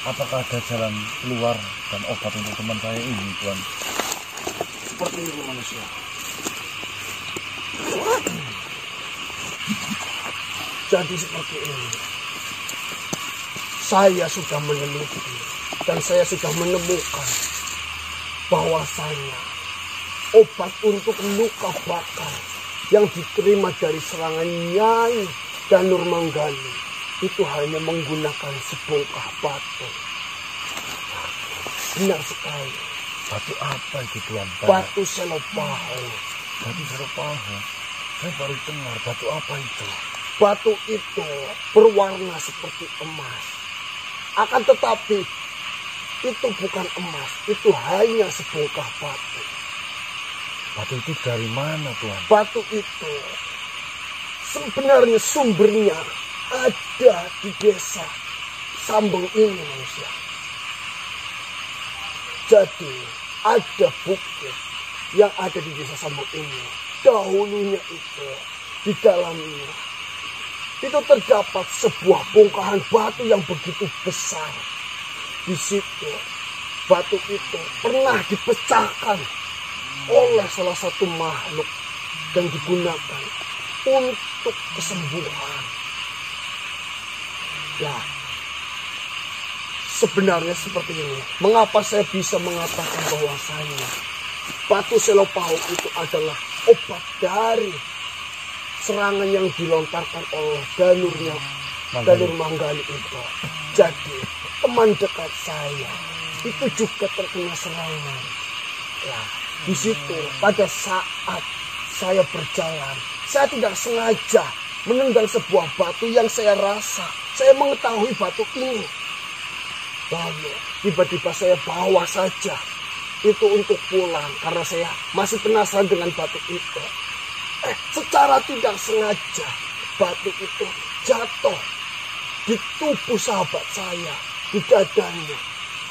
Apakah ada jalan keluar dan obat untuk teman saya ini, Tuan? Seperti ini manusia. Jadi seperti ini. Saya sudah meneliti dan saya sudah menemukan bahwasanya obat untuk luka bakar yang diterima dari serangan Nyai Danur Manggali itu hanya menggunakan sebongkah batu. Benar sekali. Batu apa itu, Tuan? Batu selopaho. Batu selopaho. Saya baru dengar. Batu apa itu? Batu itu berwarna seperti emas. Akan tetapi itu bukan emas. Itu hanya sebongkah batu. Batu itu dari mana, Tuan? Batu itu sebenarnya sumbernya ada di desa Sambeng ini manusia. Jadi ada bukti yang ada di desa Sambeng ini. Dahulunya itu di dalamnya itu terdapat sebuah bongkahan batu yang begitu besar. Di situ batu itu pernah dipecahkan oleh salah satu makhluk dan digunakan untuk kesembuhan. Ya, sebenarnya seperti ini. Mengapa saya bisa mengatakan bahwasanya batu selopaho itu adalah obat dari serangan yang dilontarkan oleh Danur Manggali itu. Jadi teman dekat saya itu juga terkena serangan. Ya, di situ pada saat saya berjalan, saya tidak sengaja menendang sebuah batu yang saya rasa saya mengetahui batu ini. Lalu tiba-tiba saya bawa saja itu untuk pulang karena saya masih penasaran dengan batu itu. Secara tidak sengaja batu itu jatuh di tubuh sahabat saya, di dadanya,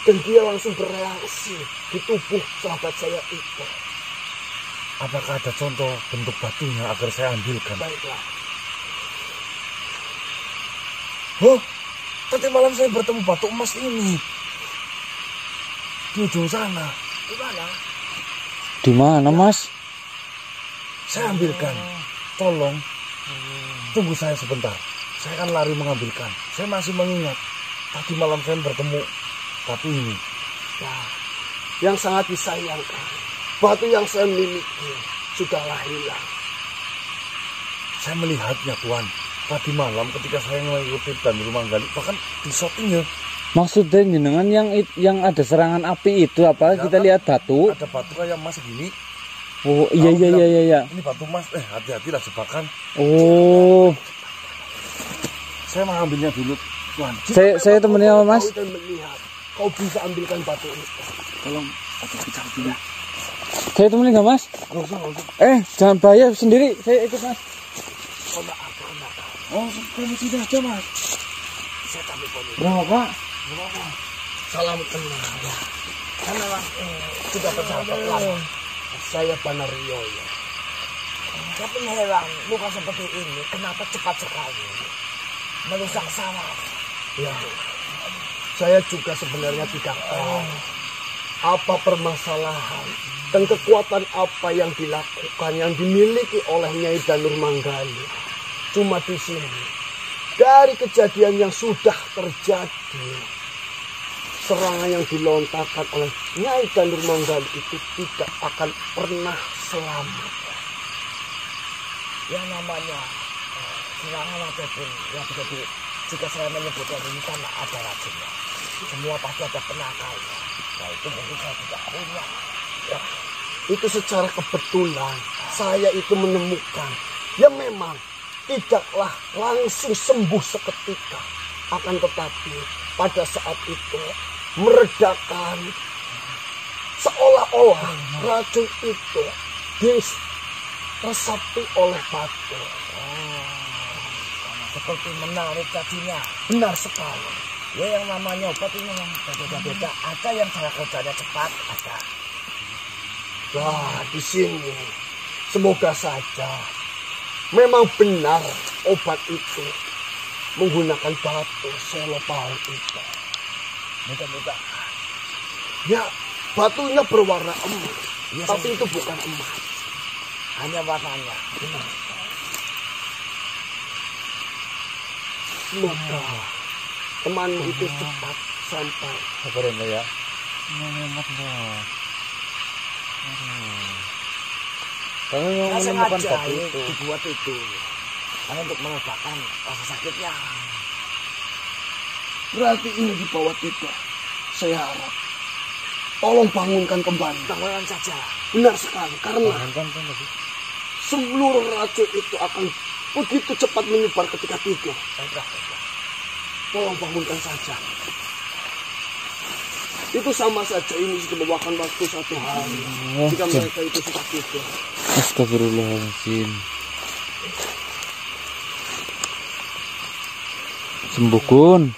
dan dia langsung bereaksi di tubuh sahabat saya itu. Apakah ada contoh bentuk batunya agar saya ambilkan? Baiklah. Oh, tadi malam saya bertemu batu emas ini di ujung sana. Di mana? Di mana, Mas? Saya ambilkan. Tolong tunggu saya sebentar. Saya akan lari mengambilkan. Saya masih mengingat tadi malam saya bertemu batu ini. Nah, yang sangat disayangkan, batu yang saya miliki sudahlah hilang. Saya melihatnya, Tuan. Tadi malam ketika saya mengikuti Danur Manggali, bahkan di shottingnya. Maksudnya jenengan yang ada serangan api itu apa? Kita lihat batu. Ada batu kayak emas gini. Oh iya. Ini batu emas. Hati-hatilah jebakan. Oh. Saya mengambilnya dulu, Tuan. Saya temennya sama Mas. Kau bisa ambilkan batu ini. Tolong aku bicara dulu. Saya temenin nggak, Mas? Nggak usah. Jangan bayar sendiri. Saya ikut, Mas. Oh, kamu sudah aja, Mas. Saya tapi Berapa? Salam kenal ya. Kan memang sudah bersahabat lama. Saya Panario ya. Tapi heran, luka seperti ini kenapa cepat sekali merusak saraf? Ya, saya juga sebenarnya tidak tahu apa permasalahan dan kekuatan apa yang dilakukan, yang dimiliki oleh Nyai Danur Manggali. Cuma di sini, dari kejadian yang sudah terjadi, serangan yang dilontarkan oleh Nyai Danur Manggali itu tidak akan pernah selamat. Yang namanya serangan apapun, ya begitu. Jika saya menyebutkan ini karena ada racunnya, semua pasti ada penakalnya. Nah itu mungkin saya tidak punya. Ya, itu secara kebetulan saya itu menemukan, ya memang tidaklah langsung sembuh seketika, akan tetapi pada saat itu meredakan, seolah-olah racun itu diresapi oleh batu. Seperti menarik tadinya. Benar sekali. Ya yang namanya obat ini memang beda-beda. Ada yang cara kerjanya cepat, ada. Wah, di sini semoga saja memang benar obat itu menggunakan batu selopaho itu. Minta-minta. Ya, batunya berwarna emas. Iya, Tapi itu bukan emas. Hanya warnanya. Semoga temanmu itu cepat sampai. Sabar ya. Kami mau Saya menemukan sengaja batu itu. dibuat itu. Hanya untuk meredakan rasa sakitnya. Berarti ini di bawah tiga. Saya harap. Tolong bangunkan kembali. Bangunkan saja. Benar sekali. Karena Kan lagi. seluruh racun itu akan begitu cepat menyebar ketika tidur. Baiklah. Tolong bangunkan saja. Itu sama saja ini sudah memakan waktu 1 hari. Jika mereka itu sudah tidur. Astagfirullahaladzim. Sembuh Kun.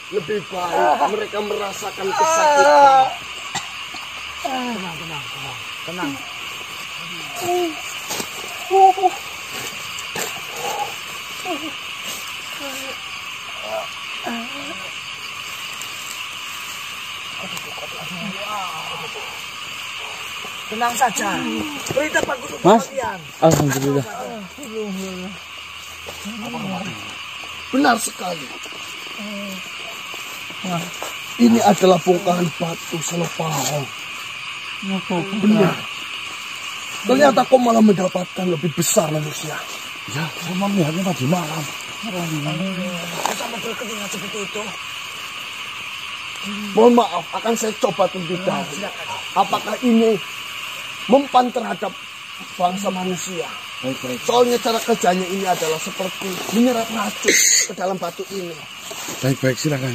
Lebih baik mereka merasakan kesakitan. Tenang. Tenang saja. Berita bagus untuk Mas. kalian. Alhamdulillah. Benar sekali. Ini adalah bongkahan batu Senopao. Benar. Ternyata kau malah mendapatkan lebih besar manusia. Ya, saya melihatnya tadi malam. Sampai berkeringat seperti itu. Mohon maaf, akan saya coba terlebih dahulu. Apakah ini mempan terhadap bangsa manusia? Baik. Soalnya cara kerjanya ini adalah seperti menyerap racun ke dalam batu ini. Baik, silakan.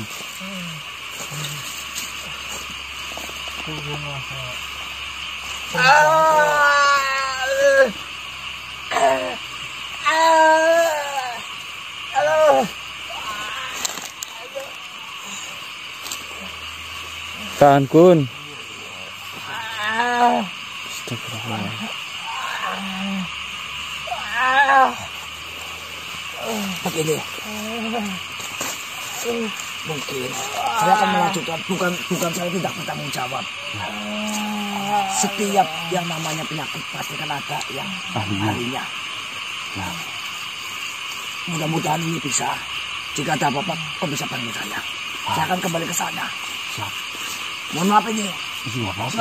Tahan Kun. Astagfirullah. Begini. Mungkin saya akan melanjutkan, bukan saya tidak bertanggung jawab. Setiap yang namanya penyakit pasti kan ada yang ahlinya. Mudah-mudahan ini bisa. Jika ada apa-apa, kau bisa panggil saya. Saya akan kembali ke sana. Mohon maaf ini.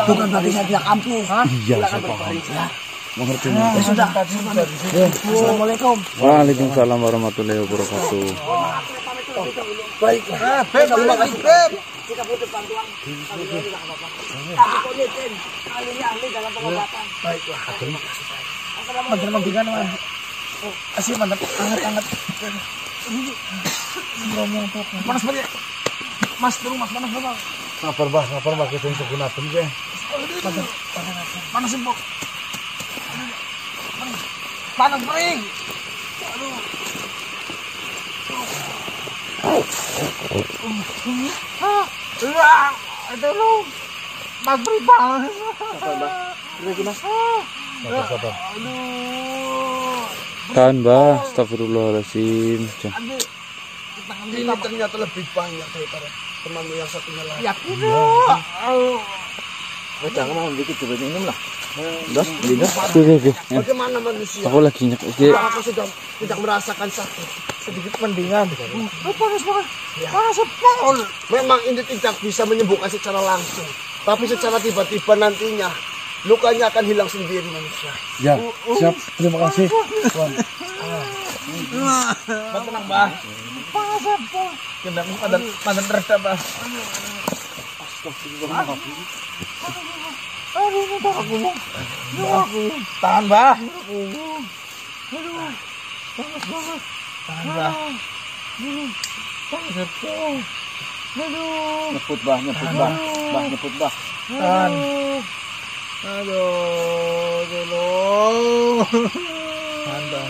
Bukan berarti saya tidak ampuh. Iya, saya paham. Ya. Mengerti. Ya sudah. Assalamualaikum. Waalaikumsalam warahmatullahi wabarakatuh. Baiklah. Terima kasih, Beb. Jika butuh bantuan, kami tidak apa-apa. Tapi kau yakin, ahlinya ahli dalam pengobatan. Baiklah. Terima kasih. Assalamualaikum. Asih mantap, hangat. Panas banget. Mas, turun mas, panas banget. Sabar bah, kita untuk gunakan ke. Panas empuk. Panas kering. Aduh. Mas beri panas. Sabar. Tahan Bah. Astagfirullahaladzim. Ini ternyata lebih banyak daripada temanmu yang satunya lagi. Yakin. Jangan mau dikit coba minum lah. Udah, minum. Oke. Bagaimana manusia? Aku lagi nyek. Apakah kau sudah tidak merasakan sakit? Sedikit mendingan. Panas banget. Panas sepol. Memang ini tidak bisa menyembuhkan secara langsung. Tapi secara tiba-tiba nantinya lukanya akan hilang sendiri manusia. Ya, siap. Terima kasih. Tenang, Bah. Panas sepol. Kendang padan reda, Bah. Aduh, bentar aku. Tahan, Bah. Panas banget. Tahan, Bah. Panas sepol. Aduh. Nyebut bah. Nyebut bah. Tahan. Aduh, tolong. Tahan, Bah.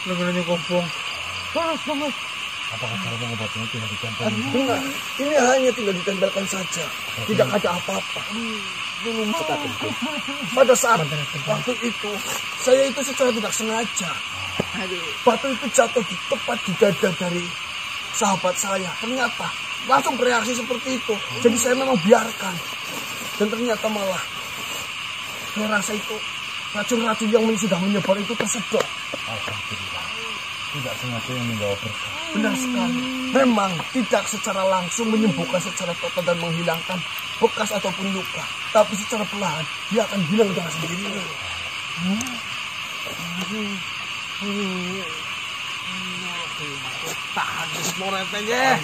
Lengan kompong. Panas banget. Apakah cara mengobatinya tinggal ditempel? Enggak, ini hanya tinggal ditempelkan saja. Tidak ada apa-apa. Pada saat waktu itu, saya itu secara tidak sengaja Batu itu jatuh di tepat di dada dari sahabat saya. Ternyata langsung bereaksi seperti itu. Jadi saya memang biarkan. Dan ternyata malah saya rasa itu racun-racun yang sudah menyebar itu tersedot. Alhamdulillah. Tidak sengaja yang membawa berkah. Benar sekali. Memang tidak secara langsung menyembuhkan secara total dan menghilangkan bekas ataupun luka. Tapi secara perlahan dia akan hilang dengan sendirinya. Tahan semua repenya.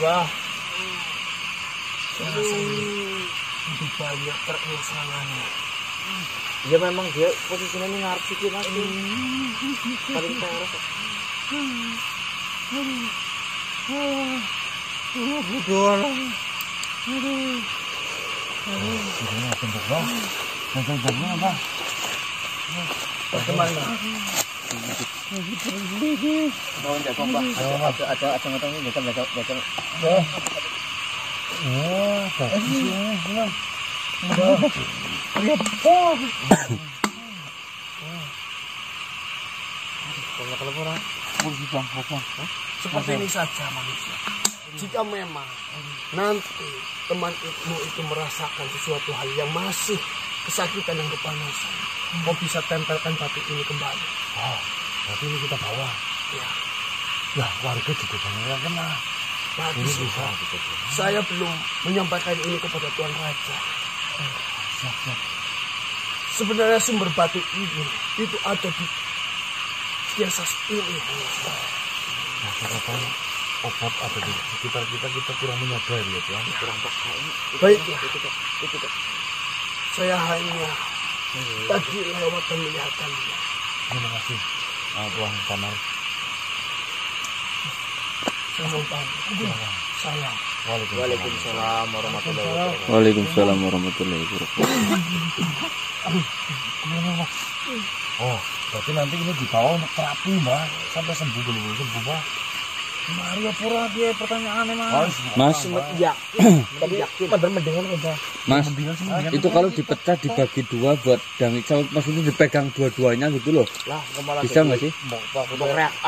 Saya rasa ini lebih banyak terkena serangannya. Ya memang dia posisinya ini ngarep sih mas. Paling teras. Ini bentuk bang. Bentuk-bentuknya apa? Bagaimana? Mau jago pak. Ada ngetong ini jago. Oh, bagus ya. Seperti ini saja manusia. Jika memang nanti temanmu itu merasakan sesuatu hal yang masih kesakitan dan kepanasan, kau bisa tempelkan batu ini kembali. Oh, berarti ini kita bawa. Ya, Lah, warga juga banyak yang kena. Ini bagus. bisa. Saya belum menyampaikan ini kepada Tuan Raja. Siap. Sebenarnya sumber batu ini itu ada di desa ini. Nah, karena obat ada di sekitar kita kurang menyadari ya Tuhan. Kurang peka ini. Baiklah, saya hanya tadi lewat dan melihatkannya. Terima kasih, Tuan Panar. Saya mau pamit. Salam. Waalaikumsalam warahmatullahi wabarakatuh. Waalaikumsalam warahmatullahi wabarakatuh. Oh, berarti nanti ini dibawa untuk terapi, Mbak. Sampai sembuh belum sembuh, Mbak. Maria pura dia pertanyaannya, Mas. Mas, Yakin. Mendingan udah. Mas, itu kalau dipecah dibagi dua buat dangik sama maksudnya dipegang dua-duanya gitu loh. Lah, kemarin Bisa nggak sih?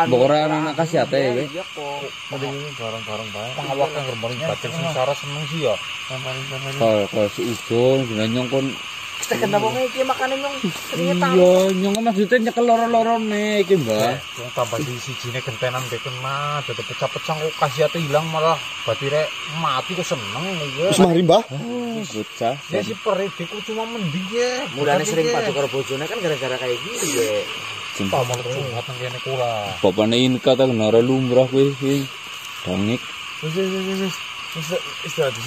Bokora anak kasih ate ya, Iya kok. Mending ini bareng-bareng, Mbak. Pengawak yang kemarin baca sengsara seneng sih ya. Kalau si Ujon gunanya nyongkon. Tekan apa kayak iki makanan yang seringnya tahu. Iya, nyongkon maksudnya nyekel loro-loro nih iki, Mbak. Yang tambah di sijine gentenan deken mah dadi pecah-pecah kok khasiate ilang malah batire mati kok seneng ya. Wis mari, Mbah. Bocah. Ya si peridiku cuma mending ya. Mulane sering padu karo bojone kan gara-gara kayak gini ya. Paman curhat nang kene kula. Bapaknya ini kata kenara lumrah kowe iki. Dangik. Istirahat.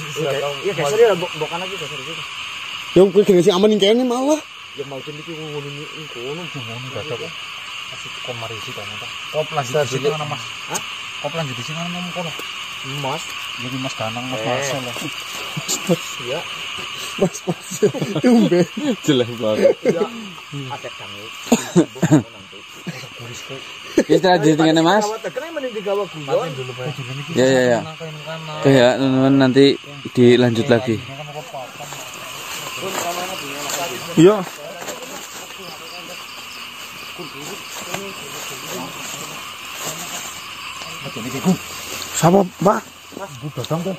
Iya geser ya bokan lagi geser gitu. Yang kowe gengsi aman kene malah. Ya mau jadi iki ngono iki ngono. Ngono dadak kok. Masih kon marisi ta ta. Kop lanjut di sini ana Mas. Hah? Kop lanjut di sini ana ngomong kono. Mas, Jadi Mas Danang Mas Marcel lah. ya, Mas. Tumben. Jelek banget. ya. Ada kami. Nanti. Istirahat di tengahnya, Mas. Kawat tekan mending digawa guyon. Dulu Pak. Ya. Tuh ya, teman-teman nanti dilanjut lagi. Iya. Sama, Mbak. Bu datang tuh.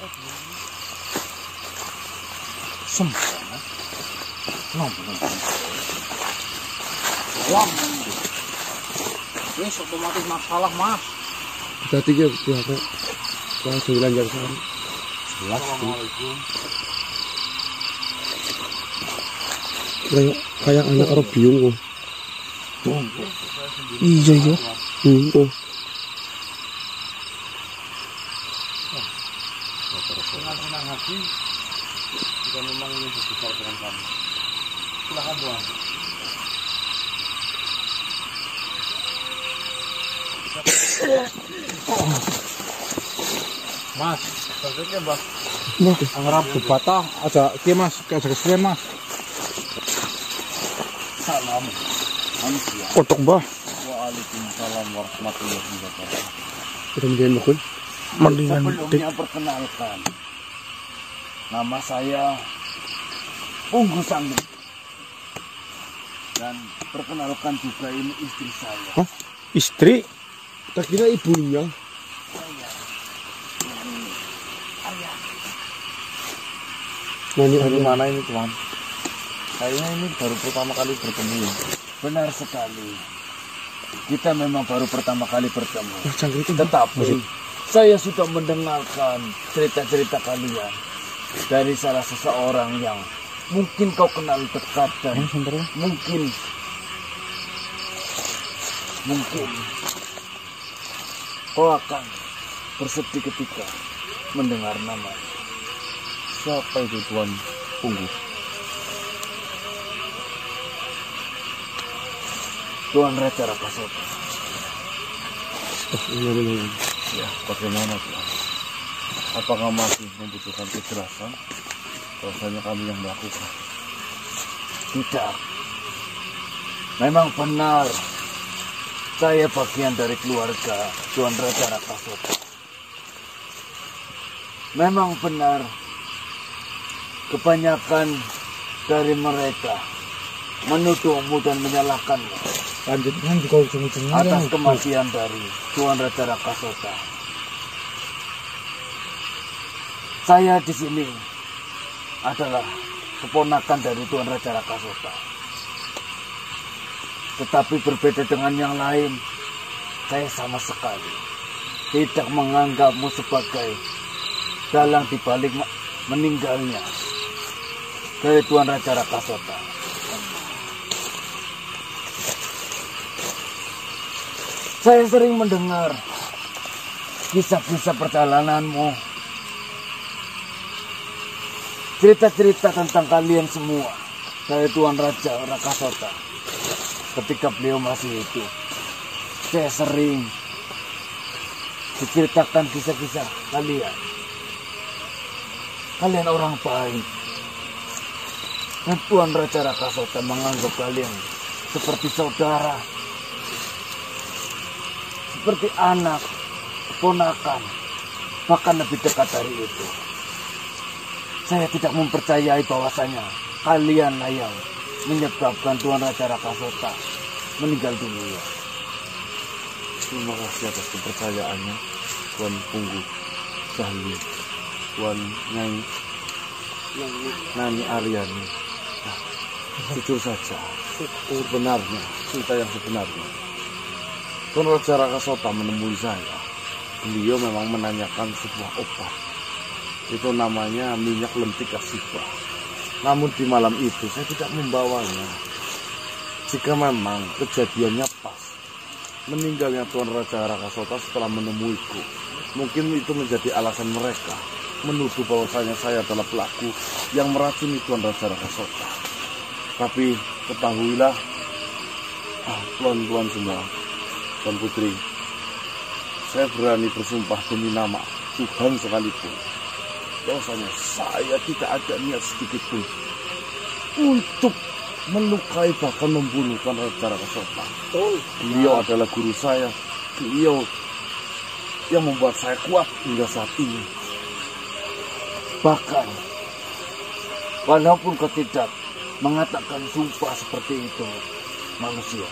Sem. Wah. Ini otomatis masalah Mas. Tadi ya aku. Kalau sembilan jam sehari. Assalamualaikum. Kayak anak karo biung kok. Iya ya. Tuh. Senang hati jika memang ingin berbicara dengan kamu. Silakan Tuan. Mas, sakitnya Mas. Angrap debata ada kia Mas, kayak keselian Mas. Salam. Manusia. Kotok, Mbah. Waalaikumsalam warahmatullahi wabarakatuh. Udah mendingan bakul. Mendingan Sebelumnya perkenalkan, nama saya Punggu Sanggung. Dan perkenalkan juga ini istri saya. Hah? Istri? Tak kira ibunya. Dari mana ini Tuan? Kayaknya ini baru pertama kali bertemu ya. Benar sekali. Kita memang baru pertama kali bertemu. Cangkir itu Tetapi saya sudah mendengarkan cerita-cerita kalian dari salah seseorang yang mungkin kau kenal dekat dan mungkin kau akan bersedih ketika mendengar nama. Siapa itu Tuan Punggu? Tuan Raja Rakasota. Ya, bagaimana Tuan? Apakah masih membutuhkan kejelasan? Bahwasanya kami yang melakukan. Tidak. Memang benar. Saya bagian dari keluarga Tuan Raja Rakasota. Memang benar. Kebanyakan dari mereka menuduhmu dan menyalahkanmu lanjutkan juga ujung-ujungnya atas kematian dari Tuan Raja Rakasota. Saya di sini adalah keponakan dari Tuan Raja Rakasota. Tetapi berbeda dengan yang lain, saya sama sekali tidak menganggapmu sebagai dalang dibalik meninggalnya dari Tuan Raja Rakasota. Saya sering mendengar kisah-kisah perjalananmu, cerita-cerita tentang kalian semua dari Tuan Raja Rakasota ketika beliau masih hidup. Saya sering diceritakan kisah-kisah kalian. Kalian orang baik. Dan Tuan Raja Rakasota menganggap kalian seperti saudara, seperti anak, keponakan, bahkan lebih dekat dari itu. Saya tidak mempercayai bahwasanya kalianlah yang menyebabkan Tuan Raja Rakasota meninggal dunia. Terima kasih atas kepercayaannya, Tuan Punggu Sahli, Tuan Nani Aryani. Jujur saja, sebenarnya cerita yang sebenarnya. Tuan Raja Rakasota menemui saya. Beliau memang menanyakan sebuah obat. Itu namanya minyak lentik asipa. Namun di malam itu saya tidak membawanya. Jika memang kejadiannya pas meninggalnya Tuan Raja Rakasota setelah menemuiku, mungkin itu menjadi alasan mereka menuduh bahwasanya saya adalah pelaku yang meracuni Tuan Raja Rakasota. Tapi ketahuilah, tuan-tuan semua, Tuan Putri, saya berani bersumpah demi nama Tuhan sekalipun, bahwasanya saya tidak ada niat sedikit pun untuk melukai bahkan membunuh Tuan Raja Rakasota. Beliau adalah guru saya, beliau yang membuat saya kuat hingga saat ini. Bahkan, walaupun kau tidak mengatakan sumpah seperti itu, manusia,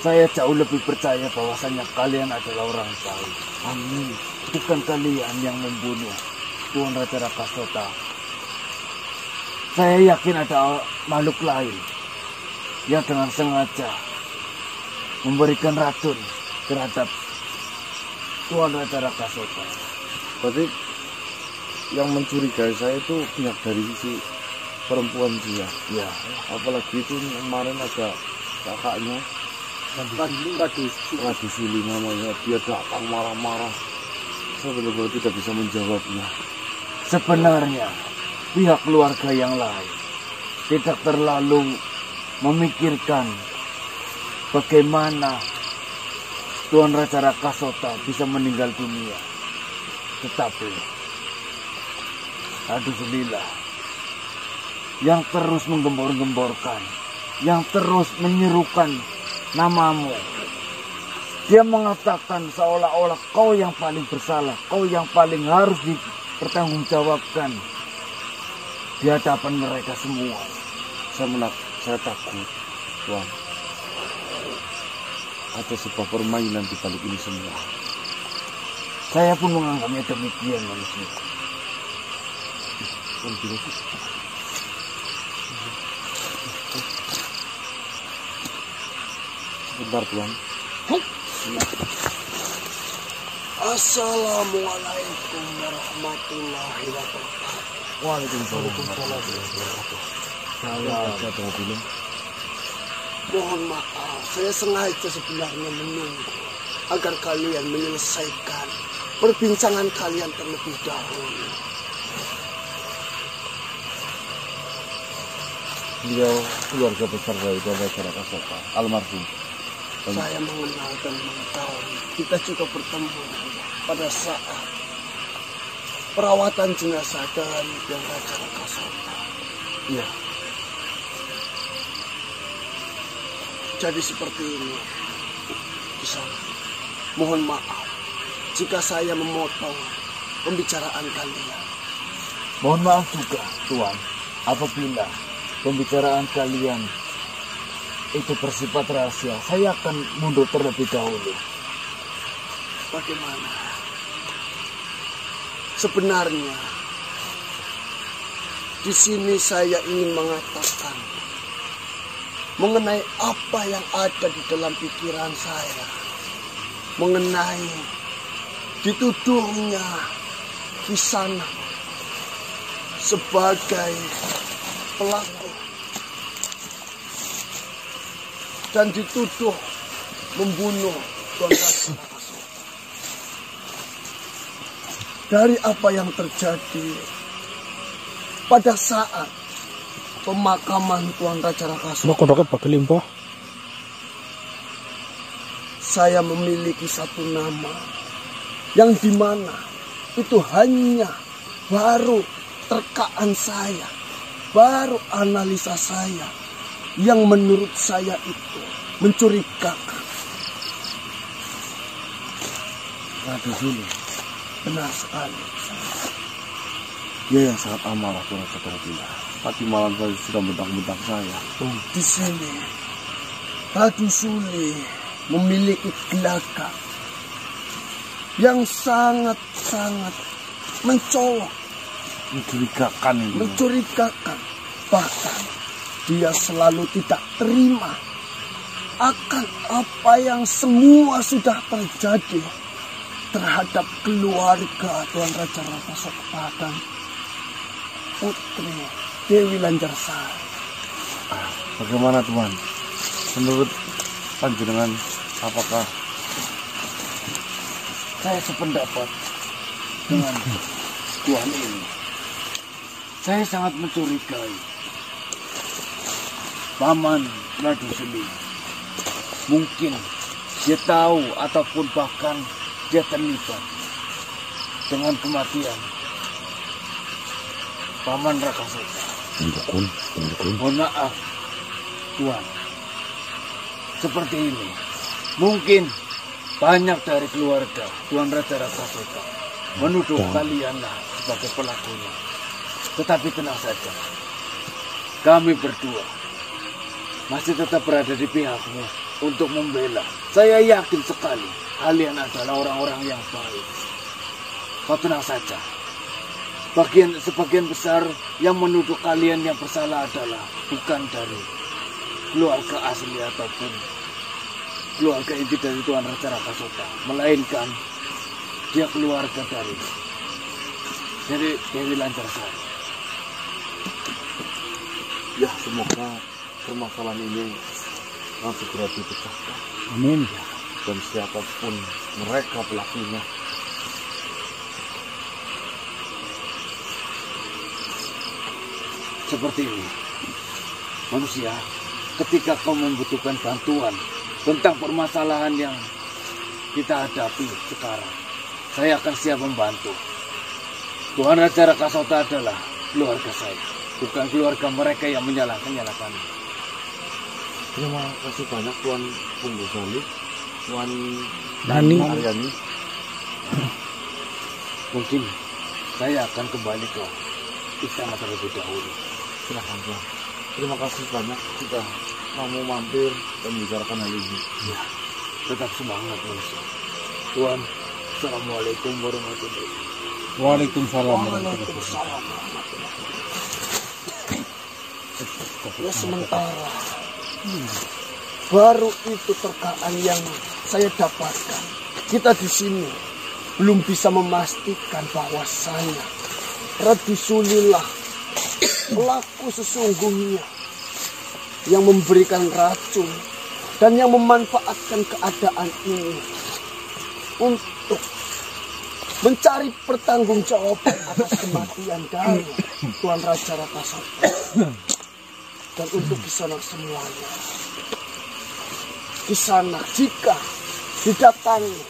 saya jauh lebih percaya bahwasanya kalian adalah orang baik. Amin. Bukan kalian yang membunuh Tuan Raja Rakasota. Saya yakin ada makhluk lain yang dengan sengaja memberikan racun terhadap Tuan Raja Rakasota. Berarti yang mencurigai saya itu pihak dari sisi perempuan dia. Ya, Apalagi itu kemarin ada kakaknya, Radu Sili namanya. Dia datang marah-marah. Saya benar-benar tidak bisa menjawabnya. sebenarnya pihak keluarga yang lain tidak terlalu memikirkan bagaimana Tuan Raja Rakasota bisa meninggal dunia. Tetapi Alhamdulillah, yang terus menggembor-gemborkan, yang terus menyerukan namamu. Dia mengatakan seolah-olah kau yang paling bersalah, kau yang paling harus dipertanggungjawabkan di hadapan mereka semua. Saya takut, Tuan. Ada sebuah permainan di balik ini semua. Saya pun menganggapnya demikian manusia. Kan gila sih. Sebentar Tuan. Assalamualaikum warahmatullahi wabarakatuh. Waalaikumsalam warahmatullahi wabarakatuh. Saya ada belum. Mohon maaf, saya sengaja sebenarnya menunggu agar kalian menyelesaikan perbincangan kalian terlebih dahulu. Beliau keluarga besar dari Raja Rakasota, almarhum. Saya mengenal dan mengetahui. Kita juga bertemu pada saat perawatan jenazah dari Raja Rakasota. Iya. Jadi seperti ini, Kisah. Mohon maaf jika saya memotong pembicaraan kalian. Mohon maaf juga, Tuan, apabila pembicaraan kalian itu bersifat rahasia. Saya akan mundur terlebih dahulu. Bagaimana? Sebenarnya di sini saya ingin mengatakan mengenai apa yang ada di dalam pikiran saya, mengenai dituduhnya Kisana sebagai pelaku dan dituduh membunuh Tuan Raja Rakasota. Dari apa yang terjadi pada saat pemakaman Tuan Raja Rakasota, kodoknya bagi limpah. saya memiliki satu nama yang dimana itu hanya baru terkaan saya, baru analisa saya yang menurut saya itu mencurigakan. Radu Suli. Benar sekali. Dia yang sangat amarah Tuan Saudara. Tadi malam saya sudah bentang-bentang saya. Di sini Radu Suli memiliki gelagat yang sangat-sangat mencolok, Mencurigakan ini. mencurigakan. Bahkan dia selalu tidak terima akan apa yang semua sudah terjadi terhadap keluarga Tuan Raja Rakasota dan Putri Dewi Lanjarsari. Bagaimana Tuan? Menurut panjenengan apakah Saya sependapat dengan Tuan ini. Saya sangat mencurigai Paman Radu Suli. Mungkin dia tahu ataupun bahkan dia terlibat dengan kematian Paman Rakasota. Mohon maaf, Tuan. Seperti ini. Mungkin banyak dari keluarga Tuan Raja Rakasota menuduh kalianlah sebagai pelakunya. Tetapi tenang saja. Kami berdua masih tetap berada di pihakmu untuk membela. Saya yakin sekali kalian adalah orang-orang yang baik. Kau tenang saja. Sebagian besar yang menuduh kalian yang bersalah adalah bukan dari keluarga asli ataupun keluarga inti dari Tuan Raja Rakasota, melainkan dia keluarga dari Dewi Lanjarsari. ya semoga permasalahan ini akan segera dipecahkan. Amin. Dan siapapun mereka pelakunya, Seperti ini, manusia, ketika kau membutuhkan bantuan tentang permasalahan yang kita hadapi sekarang, saya akan siap membantu. Tuan Raja Rakasota adalah keluarga saya, bukan keluarga mereka yang menyalahkan. terima kasih banyak Tuan Punggu Salih, Tuan Dani. Aryani. Mungkin saya akan kembali ke istana terlebih dahulu. Silahkan Tuan. Terima kasih banyak sudah kamu mampir dan membicarakan hal ini. Tetap semangat manusia. Tuan. Assalamualaikum warahmatullahi wabarakatuh. Waalaikumsalam. Waalaikumsalam. Ya sementara baru itu terkaan yang saya dapatkan. Kita di sini belum bisa memastikan bahwasanya Ratu Sulilah pelaku sesungguhnya yang memberikan racun dan yang memanfaatkan keadaan ini untuk mencari pertanggungjawaban atas kematian dari Tuan Raja Rakasota. Dan untuk Kisana semuanya, Kisana jika didatangi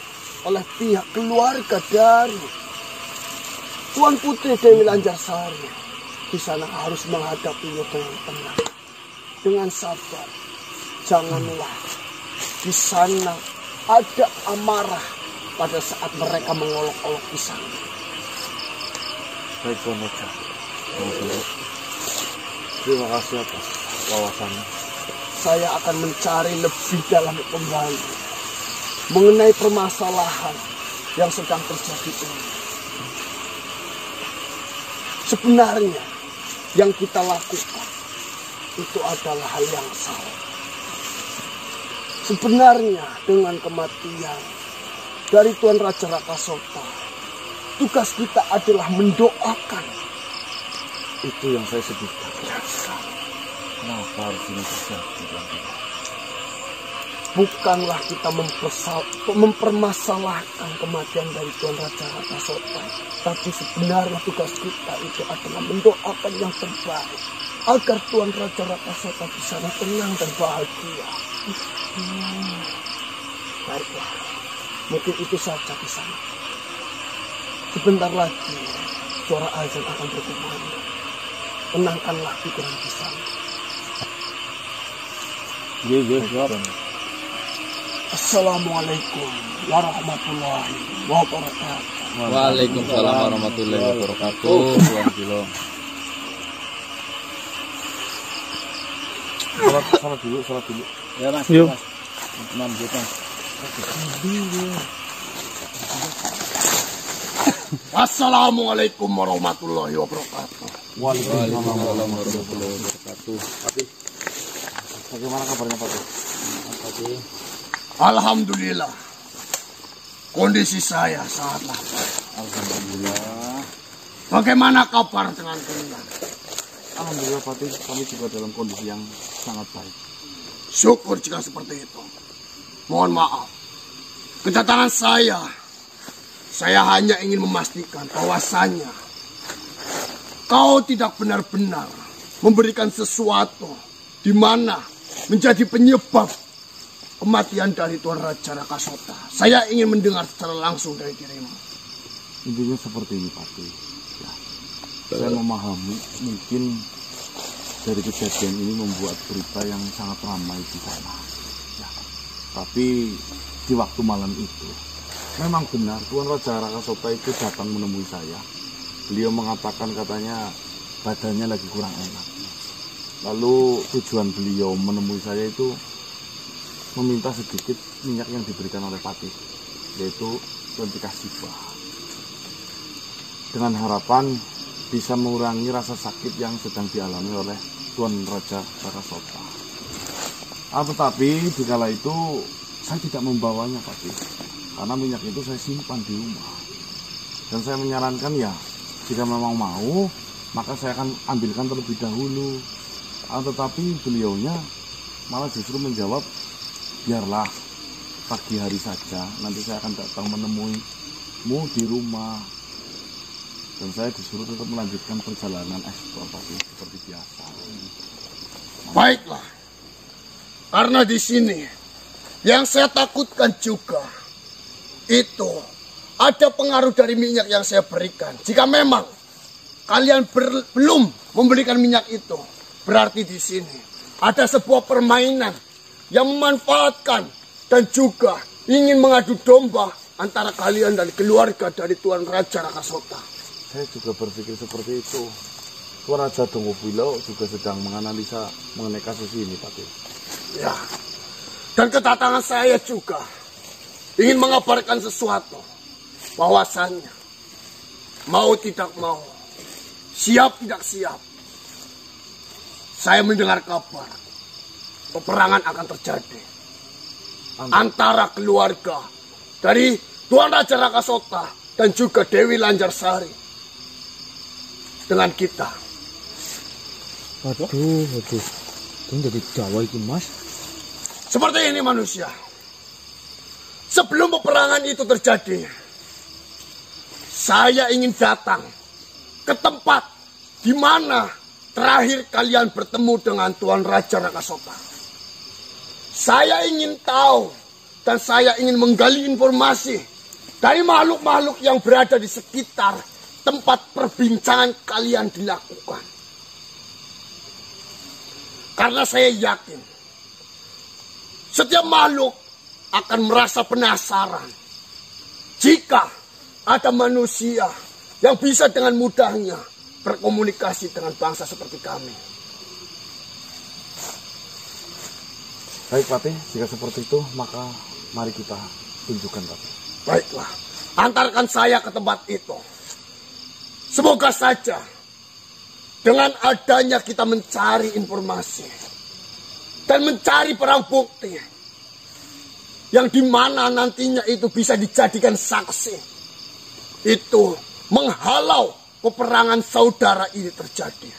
oleh pihak keluarga dari Tuan Putri Dewi Lanjarsari, Kisana harus menghadapinya dengan tenang, dengan sabar. Janganlah Kisana ada amarah pada saat mereka mengolok-olok Kisana. Baik Tuan Raja. Terima kasih atas wawasannya. Saya akan mencari lebih dalam kembali mengenai permasalahan yang sedang terjadi ini. Sebenarnya yang kita lakukan itu adalah hal yang salah. Sebenarnya dengan kematian dari Tuan Raja Rakasota, tugas kita adalah mendoakan. Itu yang saya sebutkan. Kenapa harus ini terjadi? Bukanlah kita mempermasalahkan kematian dari Tuan Raja Rakasota, tapi sebenarnya tugas kita itu adalah mendoakan yang terbaik agar Tuan Raja Rakasota bisa tenang dan bahagia. Baiklah, mungkin itu saja di sana. Sebentar lagi suara azan akan berkumandang. Tenangkanlah pikiran di sana. Assalamualaikum warahmatullahi wabarakatuh. Waalaikumsalam warahmatullahi wabarakatuh. Tuan Gilong. Salat dulu. Ya Mas. Yuk. Mas. Assalamualaikum warahmatullahi wabarakatuh. Waalaikumsalam warahmatullahi wabarakatuh. Bagaimana kabarnya Pak? Alhamdulillah, kondisi saya sangatlah baik. Alhamdulillah. Bagaimana kabar dengan kalian? Alhamdulillah Pak, kami juga dalam kondisi yang sangat baik. Syukur jika seperti itu. Mohon maaf, kedatangan saya hanya ingin memastikan bahwasanya kau tidak benar-benar memberikan sesuatu di mana menjadi penyebab kematian dari Tuan Raja Rakasota. Saya ingin mendengar secara langsung dari dirimu. Intinya seperti ini Pak. Ya. Saya memahami mungkin dari kejadian ini membuat berita yang sangat ramai di sana. Ya. Tapi di waktu malam itu memang benar Tuan Raja Rakasota itu datang menemui saya. Beliau mengatakan katanya badannya lagi kurang enak. Lalu tujuan beliau menemui saya itu meminta sedikit minyak yang diberikan oleh Patih, yaitu 20 kasibah, dengan harapan bisa mengurangi rasa sakit yang sedang dialami oleh Tuan Raja Rakasota. Tetapi di kala itu saya tidak membawanya Patih, karena minyak itu saya simpan di rumah. Dan saya menyarankan ya, jika memang mau, maka saya akan ambilkan terlebih dahulu. Tetapi beliaunya malah justru menjawab, biarlah pagi hari saja, nanti saya akan datang menemuimu di rumah. Dan saya disuruh tetap melanjutkan perjalanan ekspor seperti biasa. Baiklah, karena di sini yang saya takutkan juga itu ada pengaruh dari minyak yang saya berikan. Jika memang kalian belum memberikan minyak itu, berarti di sini ada sebuah permainan yang memanfaatkan dan juga ingin mengadu domba antara kalian dan keluarga dari Tuan Raja Rakasota. Saya juga berpikir seperti itu. Tuan Raja Dongopilo juga sedang menganalisa mengenai kasus ini, Pak. Ya, dan kedatangan saya juga ingin mengabarkan sesuatu. Bahwasannya, mau tidak mau, siap tidak siap, saya mendengar kabar peperangan akan terjadi antara keluarga dari Tuan Raja Rakasota dan juga Dewi Lanjarsari dengan kita. Waduh. Ini jadi Jawa ini, Mas. Seperti ini manusia. Sebelum peperangan itu terjadi, saya ingin datang ke tempat di mana terakhir kalian bertemu dengan Tuan Raja Rakasota. Saya ingin tahu dan saya ingin menggali informasi dari makhluk-makhluk yang berada di sekitar tempat perbincangan kalian dilakukan. Karena saya yakin setiap makhluk akan merasa penasaran jika ada manusia yang bisa dengan mudahnya berkomunikasi dengan bangsa seperti kami. Baik Patih, jika seperti itu maka mari kita tunjukkan Patih. Baiklah, antarkan saya ke tempat itu. Semoga saja dengan adanya kita mencari informasi dan mencari barang bukti yang dimana nantinya itu bisa dijadikan saksi, itu menghalau peperangan saudara ini terjadi.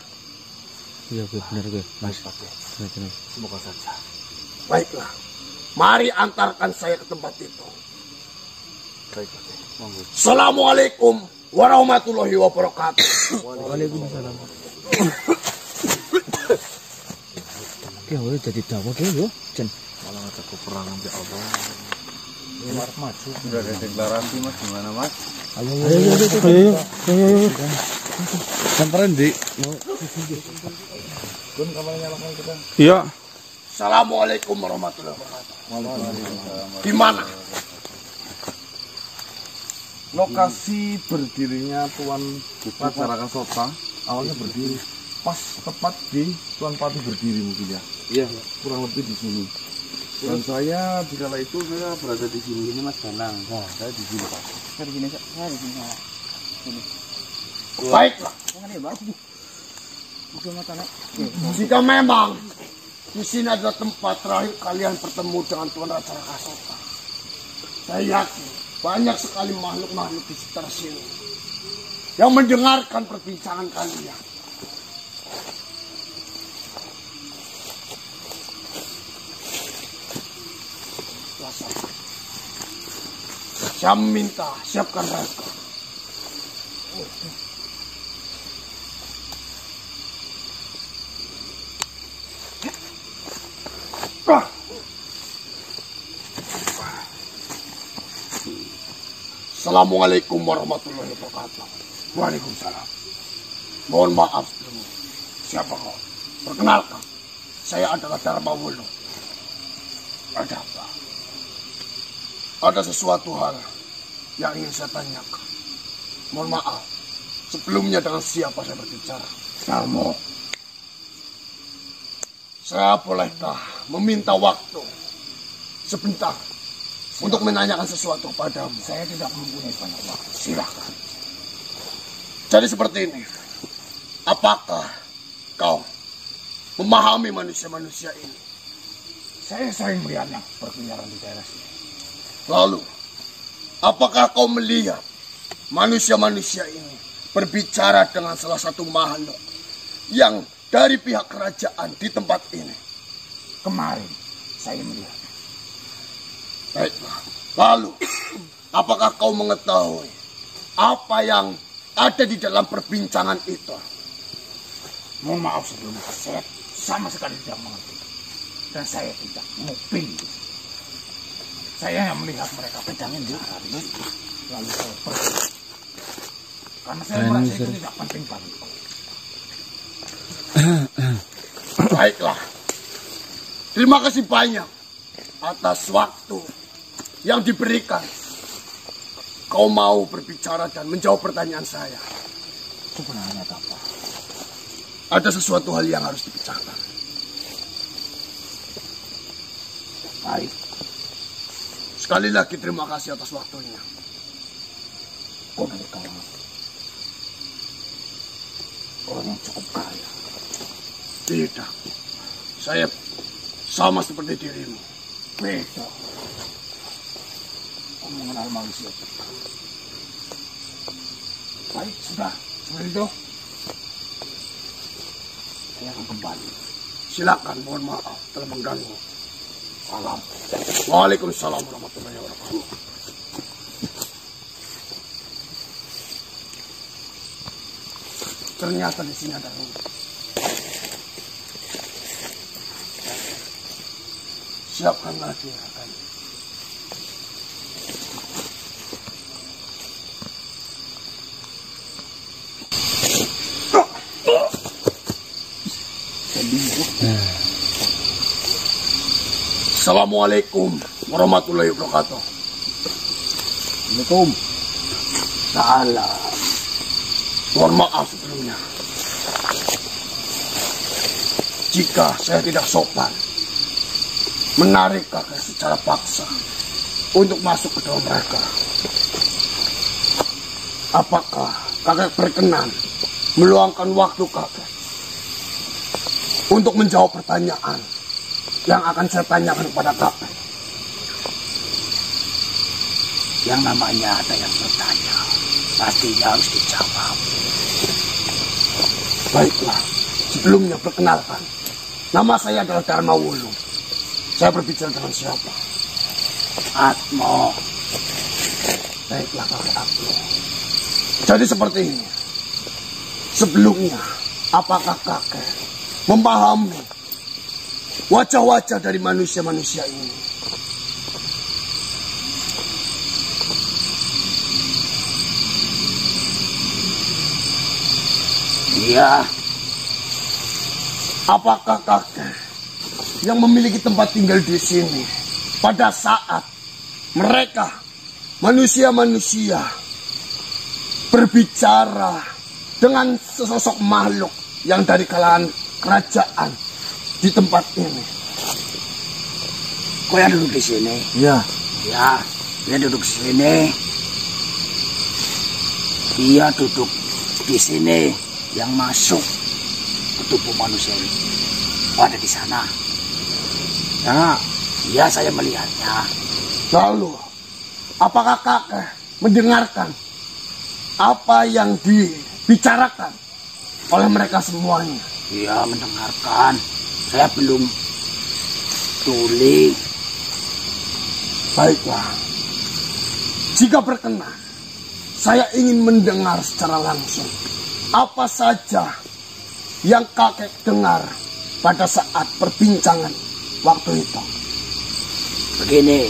Iya benar gue, Mas Patih. benar. Semoga saja. Baiklah, mari antarkan saya ke tempat itu. Baik Patih. Monggo. Assalamualaikum warahmatullahi wabarakatuh. Waalaikumsalam. Oke, udah jadi Jawa ke yo, Jen. Malah ada peperangan ya Allah. Maju. Sudah ada deklarasi Mas, gimana Mas? Ayo. Samperan di. Iya. Assalamualaikum warahmatullahi wabarakatuh. Di mana? Lokasi berdirinya Tuan Raja Rakasota awalnya berdiri pas tepat di Tuan Patih berdiri mungkin ya. Iya, kurang lebih di sini. Dan saya di kala itu saya berada di sini. Ini Mas Danang. Nah, saya di sini Pak. Saya di sini, saya di sini. Sini. Baiklah. Jangan ya, Bang. Udah mata nek. Jika memang di sini adalah tempat terakhir kalian bertemu dengan Tuan Raja Rakasota, saya yakin banyak sekali makhluk-makhluk di sekitar sini yang mendengarkan perbincangan kalian. Saya minta siapkan raga. Assalamualaikum warahmatullahi wabarakatuh. Waalaikumsalam. Mohon maaf dulu. Siapa kau? Perkenalkan, saya adalah Dharma Wulu. Ada apa? Ada sesuatu hal yang ingin saya tanyakan. Mohon maaf, sebelumnya dengan siapa saya berbicara? Dharma. Saya bolehkah meminta waktu sebentar untuk menanyakan sesuatu padamu? Saya tidak mempunyai banyak waktu. Silakan. Jadi seperti ini. Apakah kau memahami manusia-manusia ini? Saya sering melihatnya berkeliaran di daerah sini. Lalu, apakah kau melihat manusia-manusia ini berbicara dengan salah satu makhluk yang dari pihak kerajaan di tempat ini? Kemarin saya melihatnya. Baiklah. Lalu, apakah kau mengetahui apa yang ada di dalam perbincangan itu? Mohon maaf sebelumnya, saya sama sekali tidak mengerti. Dan saya tidak mungkin. Saya yang melihat mereka pedangin di atas. Lalu saya pergi. Karena saya merasa itu tidak penting bagiku. Baiklah. Terima kasih banyak atas waktu yang diberikan. Kau mau berbicara dan menjawab pertanyaan saya. Sebenarnya apa? Ada sesuatu hal yang harus dibicarakan. Baik. Sekali lagi terima kasih atas waktunya. Konaga, orang yang cukup kaya. Tidak. Saya sama seperti dirimu. Beda. Kau mengenal manusia. Baik, sudah. Seperti itu. Saya akan kembali. Silakan, mohon maaf telah mengganggu. Salam. Waalaikumsalam warahmatullahi wabarakatuh. Ternyata di sini ada rumah. Siapkan lagi akan. Assalamualaikum warahmatullahi wabarakatuh. Assalamualaikum. Salam. Mohon maaf sebelumnya. Jika saya tidak sopan, menarik kakek secara paksa untuk masuk ke dalam mereka. Apakah kakek berkenan meluangkan waktu kakek untuk menjawab pertanyaan yang akan saya tanyakan kepada kakek? Yang namanya ada yang bertanya, pastinya harus dijawab. Baiklah, sebelumnya perkenalkan, nama saya adalah Dharma Wulu. Saya berbicara dengan siapa? Atmo. Baiklah kakek Atmo. Jadi seperti ini. Sebelumnya, apakah kakek memahami wajah-wajah dari manusia-manusia ini? Iya. Apakah kakek yang memiliki tempat tinggal di sini pada saat mereka manusia-manusia berbicara dengan sesosok makhluk yang dari kalangan kerajaan di tempat ini? Kau yang duduk di sini? Iya. Ya, dia duduk di sini. Dia duduk di sini. Yang masuk ke tubuh manusia ini. Oh, ada di sana. Ya. Ya, saya melihatnya. Lalu, apakah kakek mendengarkan apa yang dibicarakan oleh mereka semuanya? Iya, mendengarkan. Saya belum tuli. Baiklah. Jika berkenan, saya ingin mendengar secara langsung apa saja yang kakek dengar pada saat perbincangan waktu itu. Begini,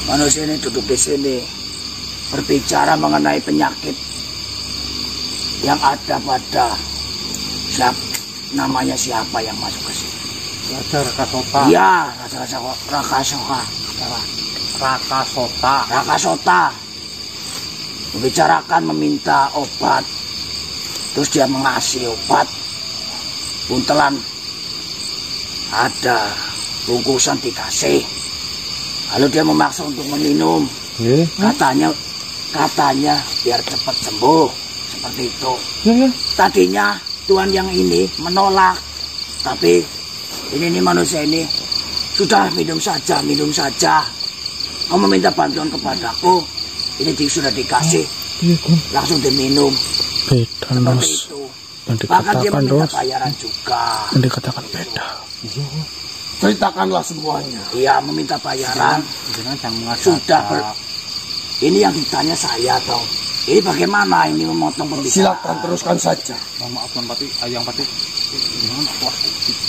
manusia ini duduk di sini berbicara mengenai penyakit yang ada pada namanya siapa yang masuk ke sini. Raja Rakasota. Iya, Rakasota. Rakasota. Rakasota membicarakan meminta obat, terus dia mengasih obat buntelan, ada bungkusan dikasih, lalu dia memaksa untuk meminum. Katanya biar cepat sembuh, seperti itu. Tadinya tuan yang ini menolak, tapi ini manusia ini sudah minum saja. Kamu meminta bantuan kepadaku, ini sudah dikasih, langsung diminum. Beda, Seperti Ros. itu. Yang Bahkan dia dikatakan, meminta Ros. bayaran juga. Yang dikatakan beda. Ceritakanlah semuanya. Iya, meminta bayaran. Sudah ini yang ditanya saya atau ini bagaimana ini memotong pembicaraan? Silakan teruskan saja. Maaf Tuan Pati, Ayang Pati.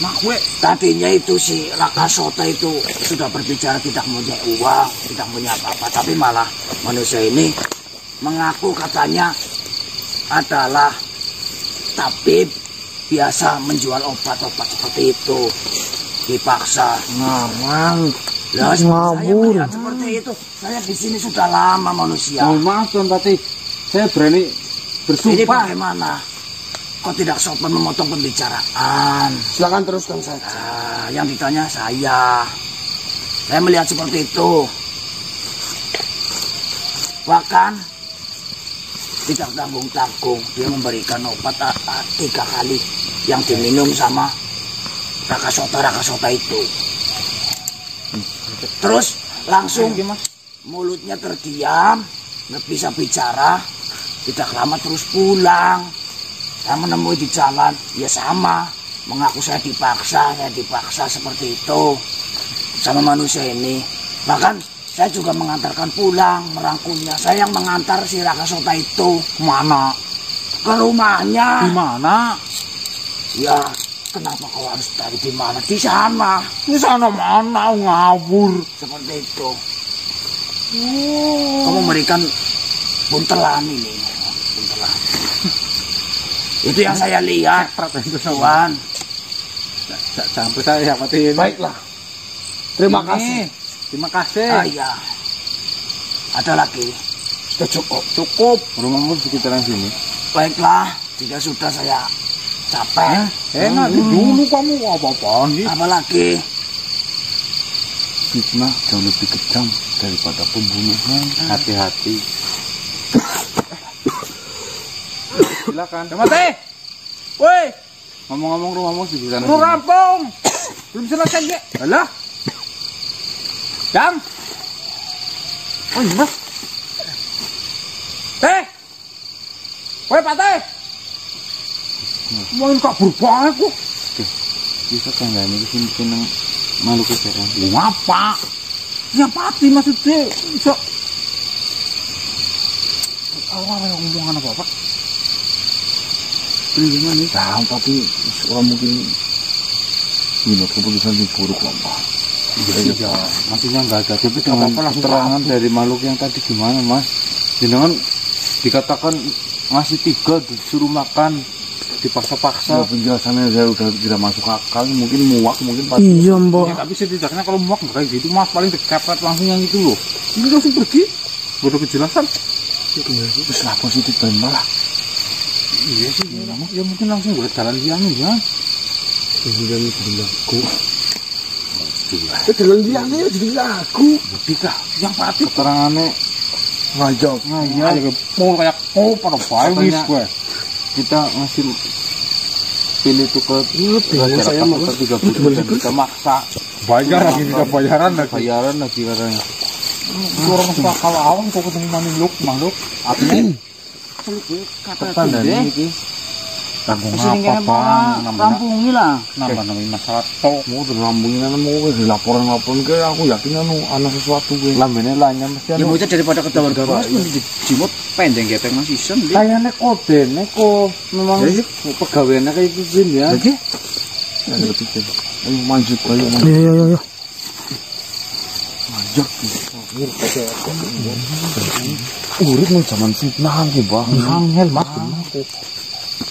Nah, gue Tadinya itu si Rakasota itu sudah berbicara tidak punya uang, tidak punya apa-apa, tapi malah manusia ini mengaku katanya adalah tabib biasa menjual obat-obat seperti itu, dipaksa. Ngarang. Lah, saya Ngawur. melihat seperti itu. Saya di sini sudah lama manusia. Mohon maaf Tuan Pati, saya berani Ini bersumpah. bagaimana? Kok tidak sopan memotong pembicaraan? Silakan teruskan saja. Yang ditanya saya Saya melihat seperti itu. Bahkan tidak tanggung-tanggung dia memberikan obat 3 kali yang diminum sama Raka Sota itu. Terus langsung mulutnya terdiam, nggak bisa bicara, tidak lama terus pulang. Saya menemui di jalan, ya sama, mengaku saya dipaksa seperti itu sama manusia ini. Bahkan saya juga mengantarkan pulang, merangkulnya. Saya yang mengantar si Raka Sota itu. Mana? Ke rumahnya. Di mana? Ya, kenapa kau harus cari di mana? Di sana. Di sana mana? Ngawur. Seperti itu. Kamu memberikan buntelan ini. Buntelan. Itu yang saya lihat. Tuhan. Sampai saya matiin. Baiklah. Terima kasih. Terima kasih. Iya. Ada lagi. Cukup. Cukup. Rumahmu sekitaran sini. Baiklah. Jika sudah saya capek. Nanti dulu kamu apa-apaan sih? Apa lagi? Fitnah jauh lebih kejam daripada pembunuhan. Hati-hati. Silakan. Mati. Woi, Ngomong-ngomong rumahmu sekitaran lu sini. rampung. Belum selesai ya? Alah. Jam. Oh iya. Teh. Woi Pak Teh. Mau kabur banget kok. Bisa kan nggak ini sini mungkin malu keseran. Ngapa? Ya pati maksudnya. Bisa. Orang ngomongan apa Pak? Gimana nih? Tahu tapi orang mungkin ini keputusan yang buruk lah Pak. Iya, maksudnya nggak ada. Tapi dengan keterangan dari makhluk yang tadi gimana Mas? Jangan dikatakan ngasih 3 disuruh makan dipaksa-paksa. Penjelasannya saya udah tidak masuk akal. Mungkin muak, mungkin pasti. Iya, Mbak. Ya, tapi setidaknya kalau muak nggak kayak gitu Mas, paling dikepret langsung yang itu loh. Ini langsung pergi. Bodoh kejelasan. Terus lah positif dan malah. Iya sih, ya mungkin langsung buat jalan siang ya. Sehingga ini berlaku. Jalan siangnya jadi lagu. Buktikah yang pati Keterangannya ngajak. kayak pol kayak pada bayi wis gue. Kita ngasih pilih itu ke saya mau 30 dan kita maksa Bayar lagi kita bayaran lagi. bayaran lagi katanya. Orang suka kalau awang kok ketemu makhluk. Admin. Tekan dan ini Tanggung apa bang? Rampungi lah. Nambah masalah tok. mau terlambungin mau dilaporan ke aku yakin ana sesuatu gue lambene lainnya mesti Ya bocah daripada kedawar-dawar jimut pendeng gepeng masih isen. kayaknya kode neko memang pegawainya kayak gitu ya Oke. ada pikir ayo manjut ayo Yo. manjut urip nih zaman fitnah ki Bang Angel mat aku.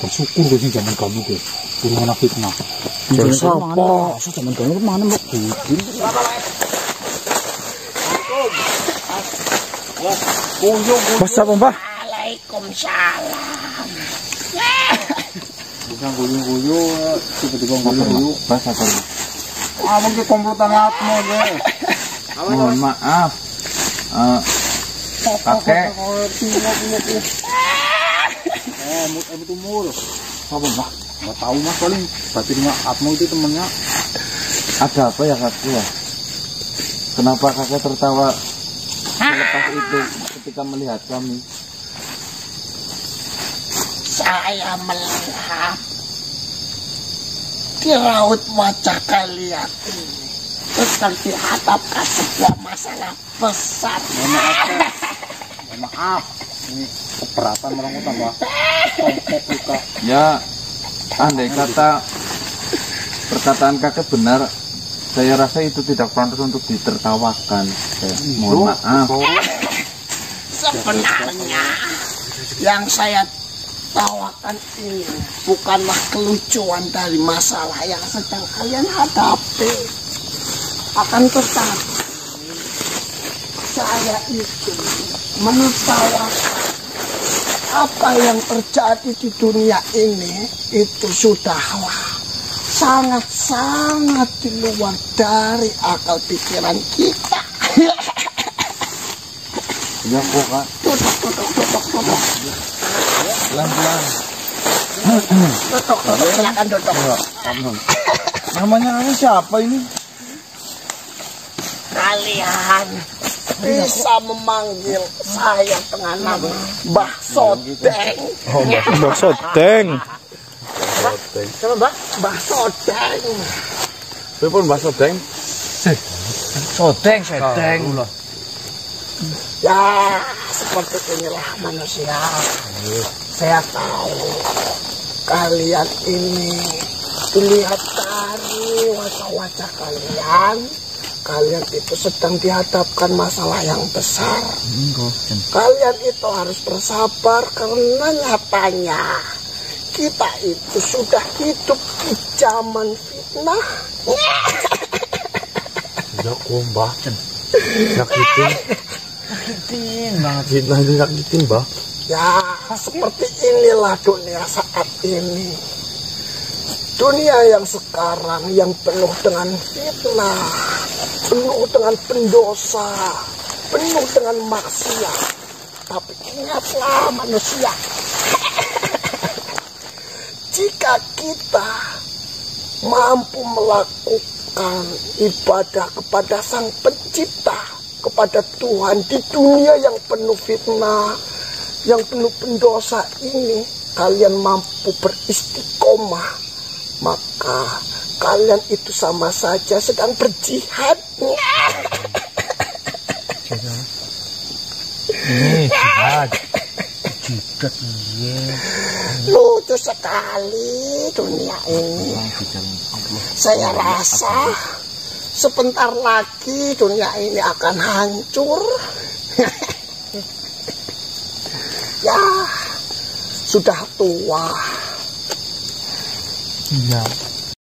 Bersyukur gue sih zaman kamu gue. Kurang anak fitnah. Siapa? Zaman kamu mana Mbak? Mas apa Mbak? Waalaikumsalam. bukan guyu-guyu tiba-tiba guyu-guyu pas apa Mungkin komplotan atmo deh. mohon maaf kakek Itu mur. apa Mbak Gak tahu Mas paling batinnya atmo itu temennya. ada apa ya kakek ya kenapa kakek tertawa selepas itu ketika melihat kami Saya melihat di raut wajah kalian ini sedang dihadapkan sebuah masalah besar. Maaf. Ini keberatan orang tambah. ya andai kata perkataan kakek benar saya rasa itu tidak pantas untuk ditertawakan mohon maaf Sebenarnya yang saya tawakan ini bukanlah kelucuan dari masalah yang sedang kalian hadapi. Akan tetapi saya itu menertawakan apa yang terjadi di dunia ini itu sudahlah sangat-sangat di luar dari akal pikiran kita. Iya kok kak. Duduk. Pelan-pelan. Duduk, silakan duduk. Namanya ini siapa ini? Kalian bisa memanggil saya dengan nama Mbah Sodeng. Oh, Mbak Sodeng. Siapa Mbah? Mbah Sodeng. Pripun Mbak Sodeng? Sodeng. Ya, seperti inilah manusia. Saya tahu kalian ini dilihat dari wajah-wajah kalian. Kalian itu sedang dihadapkan masalah yang besar. Kalian itu harus bersabar karena nyatanya kita itu sudah hidup di zaman fitnah. Ya kok Mbak. Nyakitin nyakitin Mbak. Ya, seperti inilah dunia saat ini. Dunia yang sekarang yang penuh dengan fitnah, penuh dengan pendosa, penuh dengan maksiat. Tapi ingatlah manusia, jika kita mampu melakukan ibadah kepada Sang Pencipta, kepada Tuhan di dunia yang penuh fitnah, yang penuh pendosa ini, kalian mampu beristiqomah, maka kalian itu sama saja sedang berjihad. Jihad. Lucu sekali dunia ini. Saya rasa sebentar lagi dunia ini akan hancur. Ya, sudah tua. Iya.